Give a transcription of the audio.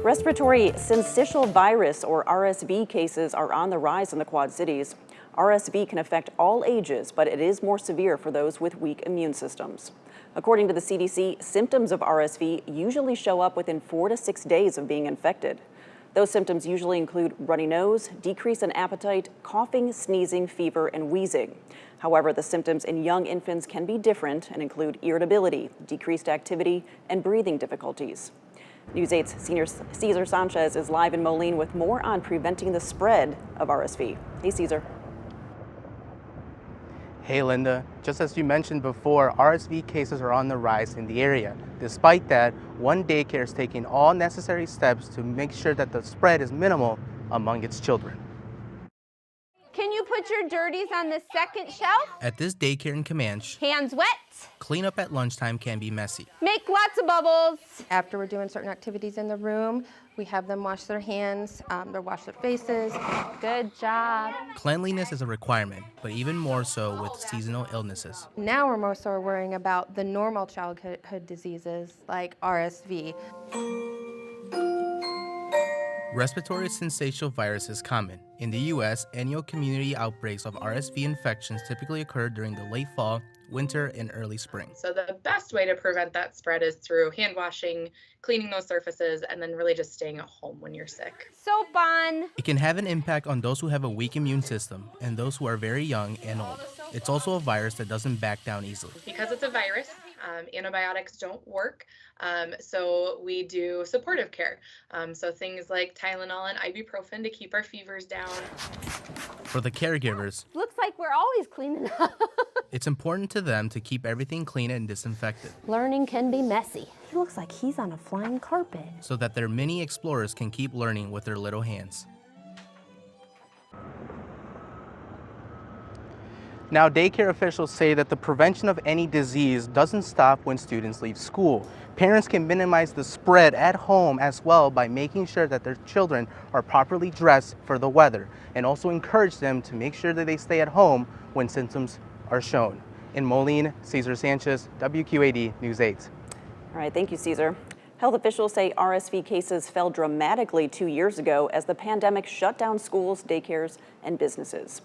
Respiratory syncytial virus, or RSV, cases are on the rise in the Quad Cities. RSV can affect all ages, but it is more severe for those with weak immune systems. According to the CDC, symptoms of RSV usually show up within 4 to 6 days of being infected. Those symptoms usually include runny nose, decrease in appetite, coughing, sneezing, fever, and wheezing. However, the symptoms in young infants can be different and include irritability, decreased activity, and breathing difficulties. News 8's senior Cesar Sanchez is live in Moline with more on preventing the spread of RSV. Hey, Cesar. Hey, Linda. Just as you mentioned before, RSV cases are on the rise in the area. Despite that, one daycare is taking all necessary steps to make sure that the spread is minimal among its children. Can you put your dirties on the second shelf? At this daycare in Camanche, Hands wet. cleanup at lunchtime can be messy. Make lots of bubbles. After we're doing certain activities in the room, we have them wash their hands, they wash their faces. Good job. Cleanliness is a requirement, but even more so with seasonal illnesses. Now we're more so worrying about the normal childhood diseases like RSV. Respiratory syncytial virus is common. In the U.S., annual community outbreaks of RSV infections typically occur during the late fall, winter, and early spring. So the best way to prevent that spread is through hand washing, cleaning those surfaces, and then really just staying at home when you're sick. Soap on. It can have an impact on those who have a weak immune system and those who are very young and old. It's also a virus that doesn't back down easily. Because it's a virus, antibiotics don't work, so we do supportive care. So things like Tylenol and ibuprofen to keep our fevers down. For the caregivers, Looks like we're always cleaning up. it's important to them to keep everything clean and disinfected Learning can be messy. He looks like he's on a flying carpet. so that their mini explorers can keep learning with their little hands. Now, daycare officials say that the prevention of any disease doesn't stop when students leave school. Parents can minimize the spread at home as well by making sure that their children are properly dressed for the weather, and also encourage them to make sure that they stay at home when symptoms are shown. In Moline, Cesar Sanchez, WQAD News 8. All right, thank you, Cesar. Health officials say RSV cases fell dramatically 2 years ago as the pandemic shut down schools, daycares, and businesses.